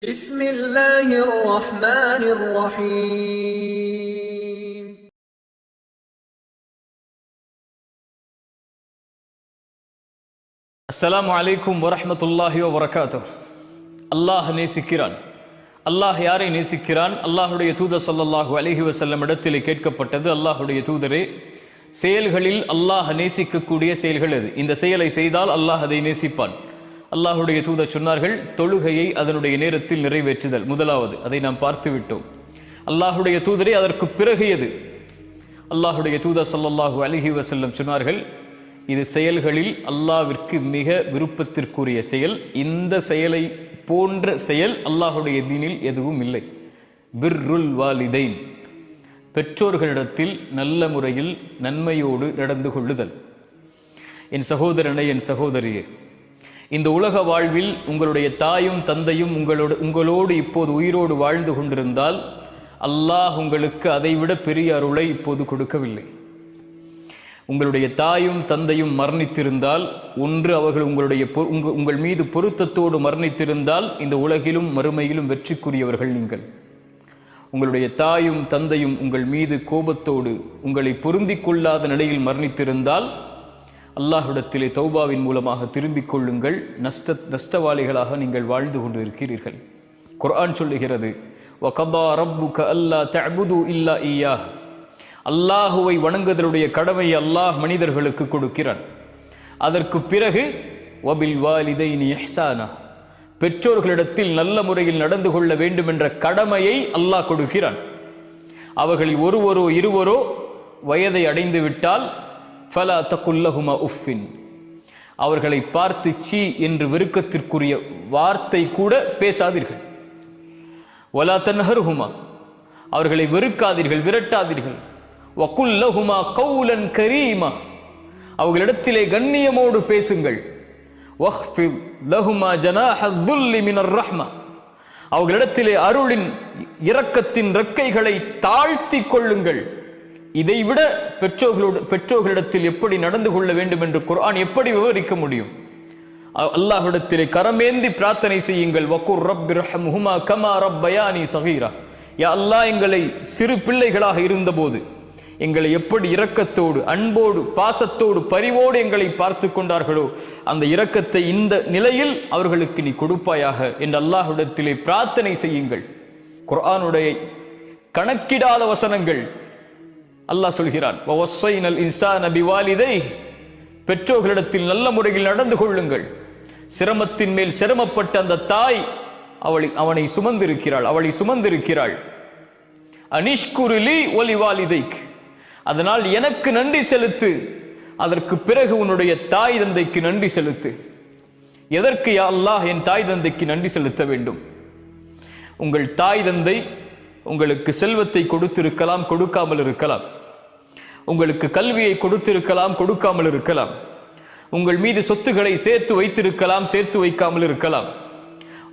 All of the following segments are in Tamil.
بسم الله الرحمن الرحيم அஸ்ஸலாமு அலைக்கும் வரஹ்மத்துல்லாஹி வபரகாத்துஹ். அல்லாஹ் நேசிக்கிறான். அல்லாஹ் யாரை நேசிக்கிறான்? அல்லாஹுடைய தூதர் ஸல்லல்லாஹு அலைஹி வஸல்லம் இடத்திலே கேட்கப்பட்டது, அல்லாஹுடைய தூதரே, செயல்களில் அல்லாஹ் நேசிக்கக்கூடிய செயல்கள் எது? இந்த செயலை செய்தால் அல்லாஹ் அதை நேசிப்பான். அல்லாஹுடைய தூதர் சொன்னார்கள், தொழுகையை அதனுடைய நேரத்தில் நிறைவேற்றுதல் முதலாவது. அதை நாம் பார்த்து விட்டோம். அல்லாஹுடைய தூதரே, அதற்கு பிறகு எது? அல்லாஹுடைய தூதர் ஸல்லல்லாஹு அலைஹி வஸல்லம் சொன்னார்கள், இது செயல்களில் அல்லாஹ்விற்கு மிக விருப்பத்திற்குரிய செயல். இந்த செயலை போன்ற செயல் அல்லாஹுடைய தீனில் எதுவும் இல்லை. பிர்ருல் வாலிதைன், பெற்றோர்களிடத்தில் நல்ல முறையில் நன்மையோடு நடந்து கொள்ளுதல். என் சகோதரனை, என் சகோதரியே, இந்த உலக வாழ்வில் உங்களுடைய தாயும் தந்தையும் உங்களோடு இப்போது உயிரோடு வாழ்ந்து கொண்டிருந்தால் அல்லாஹ் உங்களுக்கு அதைவிட பெரிய அருளை இப்போது கொடுக்கவில்லை. உங்களுடைய தாயும் தந்தையும் மரணித்திருந்தால், ஒன்று அவர்கள் உங்கள் மீது பொருத்தத்தோடு மரணித்திருந்தால் இந்த உலகிலும் மறுமையிலும் வெற்றிக்குரியவர்கள் நீங்கள். உங்களுடைய தாயும் தந்தையும் உங்கள் மீது கோபத்தோடு உங்களை பொருந்திக் கொள்ளாத நிலையில் மரணித்திருந்தால் அல்லாஹ்விடத்திலே தௌபாவின் மூலமாக திரும்பிக் கொள்ளுங்கள். நஷ்டவாளிகளாக நீங்கள் வாழ்ந்து கொண்டு இருக்கிறீர்கள். குர்ஆன் சொல்லுகிறது, வகதா ரப்புக அல்லா தஅபுது இல்லா இய்யாஹ். அல்லாஹுவை வணங்குதலுடைய கடமையை அல்லாஹ் மனிதர்களுக்கு கொடுக்கிறான். அதற்கு பிறகு வபில் வாலிதைனி இஹ்சானா, பெற்றோர்களிடத்தில் நல்ல முறையில் நடந்து கொள்ள வேண்டும் என்ற கடமையை அல்லாஹ் கொடுக்கிறான். அவர்களில் ஒருவரோ இருவரோ வயதை அடைந்து விட்டால் ஃபலா தகுல்லஹுமா உஃபின், அவர்களை பார்த்து சீ என்று வெறுக்கத்திற்குரிய வார்த்தை கூட பேசாதீர்கள். வலா தன்ஹர்ஹுமா, அவர்களை வெறுக்காதீர்கள், விரட்டாதீர்கள். வகுல்லஹுமா கௌலன் கரீமா, அவர்களிடத்திலே கண்ணியமோடு பேசுங்கள். வஹ்ஃபித் லஹுமா ஜனாஹல் ذுல்லி மினர் ரஹ்மா, அவர்களிடத்திலே அருளின் இரக்கத்தின் ரெக்கைகளை தாழ்த்தி கொள்ளுங்கள். இதைவிட பெற்றோர்களிடத்தில் எப்படி நடந்து கொள்ள வேண்டும் என்று குர்ஆன் எப்படி விவரிக்க முடியும்? அல்லாஹ்விடத்திலே கரமேந்தி பிரார்த்தனை செய்யுங்கள். வகுர் ரப்பிர்ஹம்ஹுமா கமா ரப்பயானி ஸகீரா, யா அல்லாஹ், எங்களை சிறு பிள்ளைகளாக இருந்தபோது எங்களை எப்படி இரக்கத்தோடு அன்போடு பாசத்தோடு பரிவோடு எங்களை பார்த்து கொண்டார்களோ அந்த இரக்கத்தை இந்த நிலையில் அவர்களுக்கு நீ கொடுப்பாயாக என்று அல்லாஹ்விடத்திலே பிரார்த்தனை செய்யுங்கள். குர்ஆனுடைய கணக்கிடாத வசனங்கள். அல்லாஹ் சொல்கிறான், வவஸ்ஸைனல் இன்சான பிவாலிதைஹி, பெற்றோர்களிடத்தில் நல்ல முறையில் நடந்து கொள்ளுங்கள். சிரமத்தின் மேல் சிரமப்பட்ட அந்த தாய் அவனை சுமந்திருக்கிறாள், அவளை சுமந்திருக்கிறாள். அனிஷ்குருலி ஒலி வாலிதைக், அதனால் எனக்கு நன்றி செலுத்து. அதற்கு பிறகு உன்னுடைய தாய் தந்தைக்கு நன்றி செலுத்து. எதற்கு யா அல்லாஹ் என் தாய் தந்தைக்கு நன்றி செலுத்த வேண்டும்? உங்கள் தாய் தந்தை உங்களுக்கு செல்வத்தை கொடுத்திருக்கலாம், கொடுக்காமல் இருக்கலாம். உங்களுக்கு கல்வியை கொடுத்திருக்கலாம், கொடுக்காமல் இருக்கலாம். உங்கள் மீது சொத்துக்களை சேர்த்து வைத்திருக்கலாம், சேர்த்து வைக்காமல் இருக்கலாம்.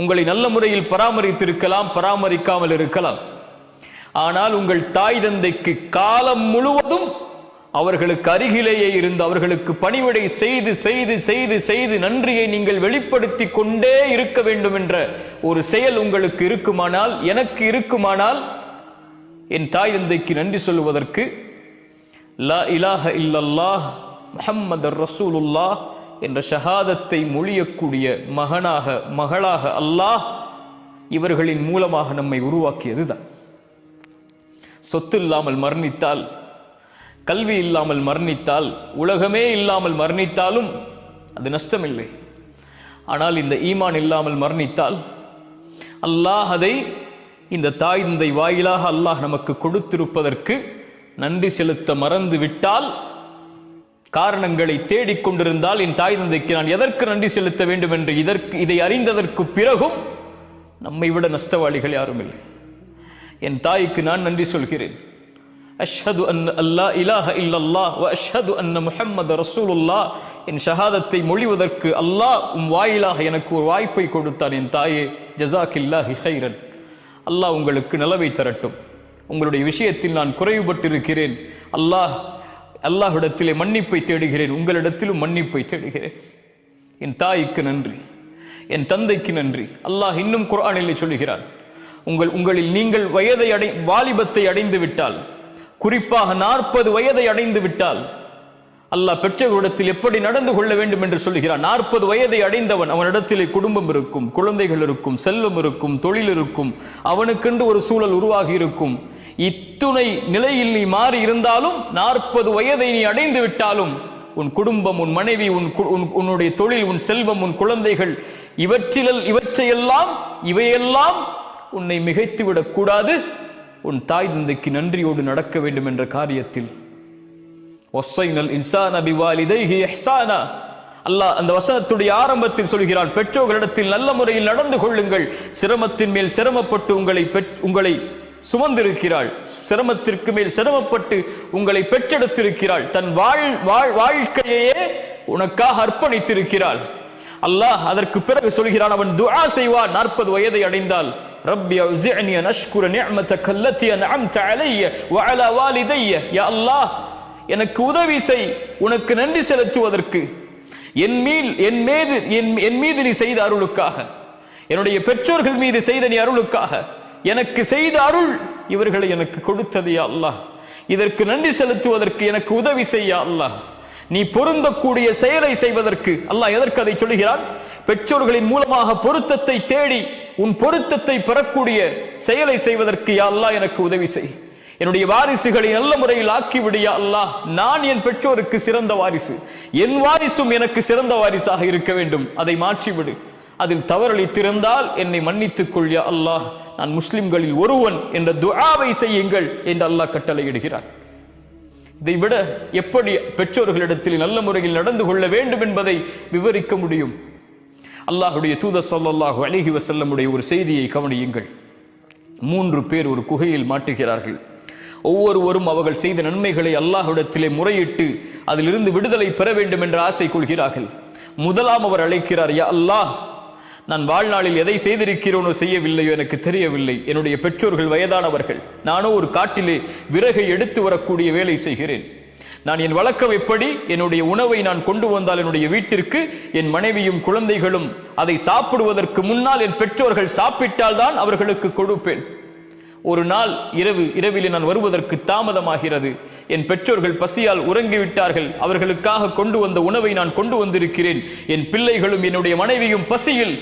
உங்களை நல்ல முறையில் பராமரித்திருக்கலாம், பராமரிக்காமல் இருக்கலாம். ஆனால் உங்கள் தாய் தந்தைக்கு காலம் முழுவதும் அவர்களுக்கு அருகிலேயே இருந்து அவர்களுக்கு பணிவிடை செய்து செய்து செய்து செய்து நன்றியை நீங்கள் வெளிப்படுத்தி கொண்டே இருக்க வேண்டும் என்ற ஒரு செயல் உங்களுக்கு இருக்குமானால், எனக்கு இருக்குமானால், என் தாய் தந்தைக்கு நன்றி சொல்வதற்கு லா இலாஹ இல்லல்லாஹ் முஹம்மதுர் ரசூலுல்லாஹ் என்ற ஷஹாதத்தை மொழியக்கூடிய மகளாக அல்லாஹ் இவர்களின் மூலமாக நம்மை உருவாக்கியதுதான். சொத்து இல்லாமல் மரணித்தால், கல்வி இல்லாமல் மரணித்தால், உலகமே இல்லாமல் மரணித்தாலும் அது நஷ்டமில்லை. ஆனால் இந்த ஈமான் இல்லாமல் மரணித்தால் அல்லாஹ் அதை இந்த தாய் தந்தை வாயிலாக அல்லாஹ் நமக்கு கொடுத்திருப்பதற்கு நன்றி செலுத்த மறந்து விட்டால், காரணங்களை தேடிக்கொண்டிருந்தால், என் தாய் தந்தைக்கு நான் எதற்கு நன்றி செலுத்த வேண்டும் என்று இதை அறிந்ததற்கு பிறகும் நம்மை விட நஷ்டவாளிகள் யாரும் இல்லை. என் தாய்க்கு நான் நன்றி சொல்கிறேன். அஷ்ஹது அன்ன அல்லா இலாஹ இல்லல்லாஹ் வ அஷ்ஹது அன்ன முஹம்மது ரசூலுல்லாஹ் என் ஷஹாதத்தை மொழிவதற்கு அல்லாஹ் வாயிலாக எனக்கு ஒரு வாய்ப்பை கொடுத்தான். என் தாயே, ஜஸாக்கில்லாஹி ஹைரன், அல்லாஹ் உங்களுக்கு நலவை தரட்டும். உங்களுடைய விஷயத்தில் நான் குறைவுபட்டிருக்கிறேன். அல்லாஹ்விடத்திலே மன்னிப்பை தேடுகிறேன், உங்களிடத்திலும் மன்னிப்பை தேடுகிறேன். என் தாய்க்கு நன்றி. என் தந்தைக்கு நன்றி. அல்லாஹ் இன்னும் குர்ஆனிலே சொல்கிறான், உங்களில் நீங்கள் வாலிபத்தை அடைந்து விட்டால், குறிப்பாக 40 வயதை அடைந்து விட்டால் அல்லாஹ் பெற்றோரிடத்தில் எப்படி நடந்து கொள்ள வேண்டும் என்று சொல்கிறான். 40 வயதை அடைந்தவன், அவனிடத்திலே குடும்பம் இருக்கும், குழந்தைகள் இருக்கும், செல்வம் இருக்கும், தொழில் இருக்கும், அவனுக்கென்று ஒரு சூழல் உருவாகி இருக்கும். இத்துணை நிலையில் நீ மாறி இருந்தாலும் 40 வயதை நீ அடைந்து விட்டாலும் உன் குடும்பம், உன் மனைவி, உன்னுடைய தொழில், உன் செல்வம், உன் குழந்தைகள், இவையெல்லாம் உன்னை மிகைத்து விடக்கூடாது. உன் தாய் தந்தைக்கு நன்றியோடு நடக்க வேண்டும் என்ற காரியத்தில் அல்லாஹ் அந்த வசனத்துடைய ஆரம்பத்தில் சொல்கிறான், பெற்றோர்களிடத்தில் நல்ல முறையில் நடந்து கொள்ளுங்கள். சிரமத்தின் மேல் சிரமப்பட்டு உங்களை சுமந்திருக்கிறாள், சிரமத்திற்கு மேல் சிரமப்பட்டு உங்களை பெற்றெடுத்திருக்கிறாள், தன் வாழ்க்கையே உனக்காக அர்ப்பணித்திருக்கிறாள். அல்லாஹ் அதற்கு பிறகு சொல்கிறான், அவன் துஆ செய்வான் 40 வயதை அடைந்தால், ரப்பி அவ்ஸிஅனி அன் அஷ்குர நிஅமதக அல்லதி அன்அம்த அலைய வ அலா வாலிதைய, யா அல்லாஹ் எனக்கு உதவி செய் உனக்கு நன்றி செலுத்துவதற்கு, என் மீது நீ செய்த அருளுக்காக, என்னுடைய பெற்றோர்கள் மீது செய்த நீ அருளுக்காக, எனக்கு செய்த அருள் இவர்களை எனக்கு கொடுத்தது யா அல்லாஹ், இதற்கு நன்றி செலுத்துவதற்கு எனக்கு உதவி செய்ய அல்லாஹ், நீ பொருந்தக்கூடிய செயலை செய்வதற்கு. அல்லாஹ் எதற்கு அதை சொல்கிறான்? பெற்றோர்களின் மூலமாக பொருத்தத்தை தேடி உன் பொருத்தத்தை பெறக்கூடிய செயலை செய்வதற்கு யா அல்லாஹ் எனக்கு உதவி செய், என்னுடைய வாரிசுகளை நல்ல முறையில் ஆக்கிவிடியா அல்லாஹ், நான் என் பெற்றோருக்கு சிறந்த வாரிசு, என் வாரிசும் எனக்கு சிறந்த வாரிசாக இருக்க வேண்டும், அதை மாற்றிவிடு, அதில் தவறளித்திருந்தால் என்னை மன்னித்துக் கொள்யா அல்லாஹ், நான் முஸ்லிம்களில் ஒருவன் என்ற துஆவை செய்யுங்கள் என்று அல்லாஹ் கட்டளையிடுகிறார். இதை விட எப்படி பெற்றோர்களிடத்தில் நல்ல முறையில் நடந்து கொள்ள வேண்டும் என்பதை விவரிக்க முடியும்? அல்லாஹ்வுடைய தூதர் ஸல்லல்லாஹு அலைஹி வஸல்லமுடைய ஒரு செய்தியை கவனியுங்கள். 3 பேர் ஒரு குகையில் மாட்டுகிறார்கள். ஒவ்வொருவரும் அவர்கள் செய்த நன்மைகளை அல்லாஹ்விடத்திலே முறையிட்டு அதிலிருந்து விடுதலை பெற வேண்டும் என்ற ஆசை கொள்கிறார்கள். முதலாம் அவர் அழைக்கிறார், யா அல்லாஹ், நான் வாழ்நாளில் எதை செய்திருக்கிறோனோ செய்யவில்லையோ எனக்கு தெரியவில்லை, என்னுடைய பெற்றோர்கள் வயதானவர்கள், நானோ ஒரு காட்டிலே விறகை எடுத்து வரக்கூடிய வேலை செய்கிறேன், நான் என் வழக்கம் எப்படி, என்னுடைய உணவை நான் கொண்டு வந்தால் என்னுடைய வீட்டிற்கு என் மனைவியும் குழந்தைகளும் அதை சாப்பிடுவதற்கு முன்னால் என் பெற்றோர்கள் சாப்பிட்டால் தான் அவர்களுக்கு கொடுப்பேன். ஒரு நாள் இரவிலே நான் வருவதற்கு தாமதமாகிறது, என் பெற்றோர்கள் பசியால் உறங்கிவிட்டார்கள், அவர்களுக்காக கொண்டு வந்த உணவை நான் கொண்டு வந்திருக்கிறேன், என் பிள்ளைகளும் என்னுடைய மனைவியும் பசியில்,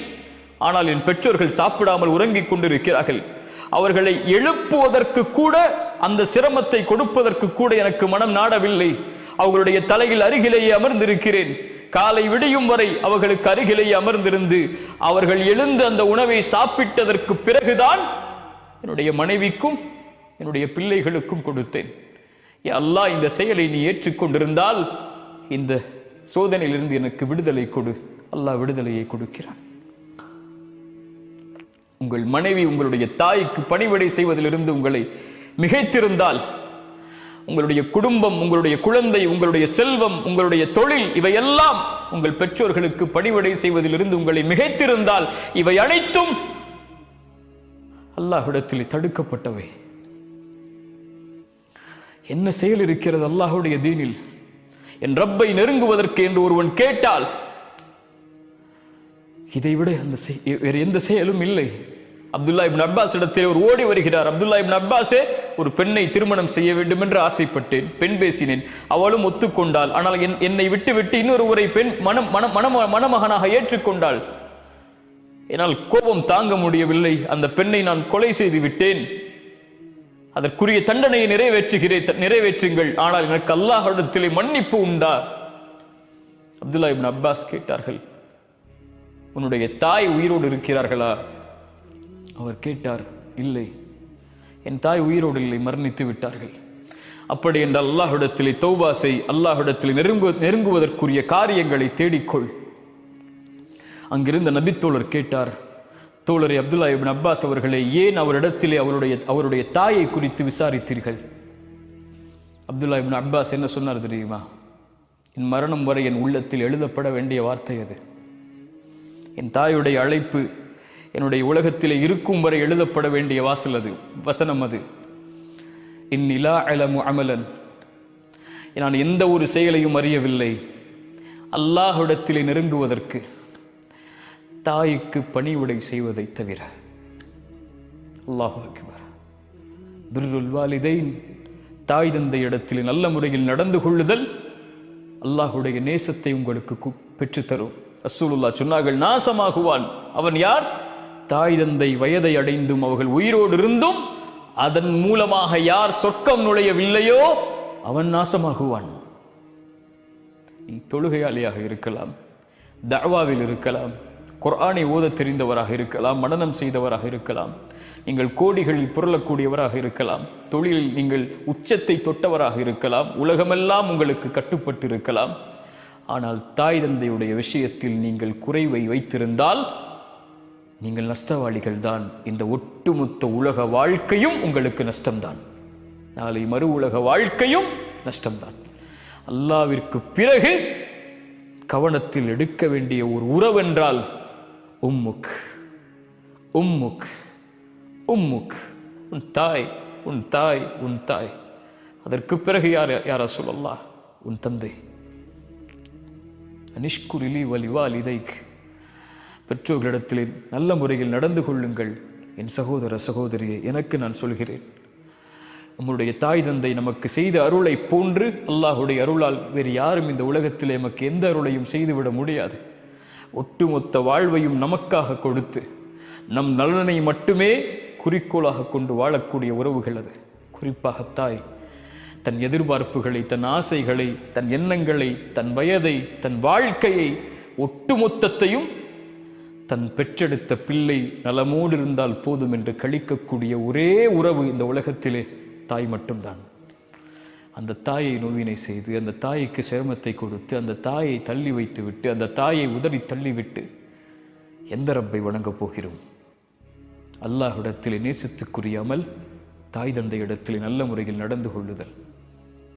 ஆனால் என் பெற்றோர்கள் சாப்பிடாமல் உறங்கிக் கொண்டிருக்கிறார்கள், அவர்களை எழுப்புவதற்கு கூட, அந்த சிரமத்தை கொடுப்பதற்கு கூட எனக்கு மனம் நாடவில்லை, அவர்களுடைய தலையில் அருகிலேயே அமர்ந்திருக்கிறேன், காலை விடியும் வரை அவர்களுக்கு அருகிலேயே அமர்ந்திருந்து அவர்கள் எழுந்து அந்த உணவை சாப்பிட்டதற்கு பிறகுதான் என்னுடைய மனைவிக்கும் என்னுடைய பிள்ளைகளுக்கும் கொடுத்தேன். யா அல்லாஹ், இந்த செயலை நீ ஏற்றுக்கொண்டிருந்தால் இந்த சோதனையிலிருந்து எனக்கு விடுதலை கொடு. அல்லாஹ் விடுதலையை கொடுக்கிறான். உங்கள் மனைவி உங்களுடைய தாய்க்கு பணிவிடை செய்வதிலிருந்து உங்களை மிகைத்திருந்தால், உங்களுடைய குடும்பம், உங்களுடைய குழந்தை, உங்களுடைய செல்வம், உங்களுடைய தொழில், இவையெல்லாம் உங்கள் பெற்றோர்களுக்கு பணிவிடை செய்வதிலிருந்து உங்களை மிகைத்திருந்தால், இவை அனைத்தும் அல்லாஹ்விடத்தில் தடுக்கப்பட்டவை. என்ன செயல் இருக்கிறது அல்லாஹ்வுடைய தீனில்? என் ரப்பை நெருங்குவதற்கு என்று ஒருவன் கேட்டால் இதைவிட வேறு எந்த செயலும் இல்லை. அப்துல்லா இப்னு அப்பாஸ் இடத்தில் ஒரு ஓடி வருகிறார். அப்துல்லா இப்னு அப்பாஸே, ஒரு பெண்ணை திருமணம் செய்ய வேண்டும் என்று ஆசைப்பட்டேன், பெண் பேசினேன், அவளும் ஒத்துக்கொண்டாள், ஆனால் என்னை விட்டு இன்னொருவரை பெண் மணமகனாக ஏற்றுக்கொண்டாள். என்னால் கோபம் தாங்க முடியவில்லை, அந்த பெண்ணை நான் கொலை செய்து விட்டேன், அதற்குரிய தண்டனையை நிறைவேற்றுங்கள், ஆனால் எனக்கு அல்லாஹ்விடத்திலே மன்னிப்பு உண்டா? அப்துல்லா இப்னு அப்பாஸ் கேட்டார்கள், உன்னுடைய தாய் உயிரோடு இருக்கிறார்களா? அவர் கேட்டார், இல்லை, என் தாய் உயிரோடு இல்லை, மரணித்து விட்டார்கள். அப்படி என்ற அல்லாஹ்விடத்திலே தௌபா செய், அல்லாஹ்விடத்திலே நெருங்குவதற்குரிய காரியங்களை தேடிக்கொள். அங்கிருந்த நபித்தோழர் கேட்டார், தோழரை அப்துல்லா இப்னு அப்பாஸ் அவர்களே, ஏன் அவரிடத்திலே அவருடைய தாயை குறித்து விசாரித்தீர்கள்? அப்துல்லா இப்னு அப்பாஸ் என்ன சொன்னார் தெரியுமா? என் மரணம் வரை என் உள்ளத்தில் எழுதப்பட வேண்டிய வார்த்தை அது. என் தாயுடைய அழைப்பு என்னுடைய உலகத்திலே இருக்கும் வரை எழுதப்பட வேண்டிய வசனம் அது. இன்னிலா அலமு அமலன், நான் எந்த ஒரு செயலையும் அறியவில்லை அல்லாஹ்விடத்திலே நெருங்குவதற்கு. தாய்க்கு பணிவிடை செய்வதை தவிர. அல்லாஹு அக்பர். பிர்ருல் வாலிதைன், தாய் தந்தை இடத்தில் நல்ல முறையில் நடந்து கொள்ளுதல் அல்லாஹுடைய நேசத்தை உங்களுக்கு பெற்றுத்தரும். ரசூலுல்லாஹ் சொன்னார்கள், நாசமாகுவான் அவன் யார்? தாய் தந்தை வயதை அடைந்தும் அவர்கள் உயிரோடு இருந்தும் அதன் மூலமாக யார் சொர்க்கம் நுழையவில்லையோ அவன் நாசமாகுவான். நீ தொழுகையாளியாக இருக்கலாம், தஅவாவில் இருக்கலாம், குர்ஆனை ஓத தெரிந்தவராக இருக்கலாம், மனனம் செய்தவராக இருக்கலாம், நீங்கள் கோடிகளில் புரளக்கூடியவராக இருக்கலாம், தொழிலில் நீங்கள் உச்சத்தை தொட்டவராக இருக்கலாம், உலகமெல்லாம் உங்களுக்கு கட்டுப்பட்டு இருக்கலாம். ஆனால் தாய் தந்தையுடைய விஷயத்தில் நீங்கள் குறைவை வைத்திருந்தால் நீங்கள் நஷ்டவாளிகள் தான். இந்த ஒட்டுமொத்த உலக வாழ்க்கையும் உங்களுக்கு நஷ்டம்தான். நாளை மறு உலக வாழ்க்கையும் நஷ்டம்தான். அல்லாவிற்கு பிறகு கவனத்தில் எடுக்க வேண்டிய ஒரு உறவென்றால் உம்முக் உம்முக் உம்முக், உன் தாய் உன் தாய் உன் தாய். அதற்கு பிறகு யார் ரசூலல்லாஹ்? உன் தந்தை. அனிஷ்குரிலி வலிவாலிதைக், பெற்றோர்களிடத்தில் நல்ல முறையில் நடந்து கொள்ளுங்கள். என் சகோதர சகோதரியை, எனக்கு நான் சொல்கிறேன், நம்முடைய தாய் தந்தை நமக்கு செய்த அருளை போன்று அல்லாஹுடைய அருளால் வேறு யாரும் இந்த உலகத்தில் நமக்கு எந்த அருளையும் செய்துவிட முடியாது. ஒட்டுமொத்த வாழ்வையும் நமக்காக கொடுத்து நம் நலனை மட்டுமே குறிக்கோளாக கொண்டு வாழக்கூடிய உறவுகள் அது. குறிப்பாக தாய் தன் எதிர்பார்ப்புகளை, தன் ஆசைகளை, தன் எண்ணங்களை, தன் வயதை, தன் வாழ்க்கையை, ஒட்டுமொத்தத்தையும் தன் பெற்றெடுத்த பிள்ளை நலமோடு இருந்தால் போதும் என்று கழிக்கக்கூடிய ஒரே உறவு இந்த உலகத்திலே தாய் மட்டும்தான். அந்த தாயை நோவினை செய்து, அந்த தாய்க்கு சிரமத்தை கொடுத்து, அந்த தாயை தள்ளி வைத்து விட்டு, அந்த தாயை உதறி தள்ளிவிட்டு எந்த ரப்பை வணங்கப் போகிறோம்? அல்லாஹ்விடத்திலே நேசத்துக்குரிய அமல் தாய் தந்தை இடத்திலே நல்ல முறையில் நடந்து கொள்ளுதல்.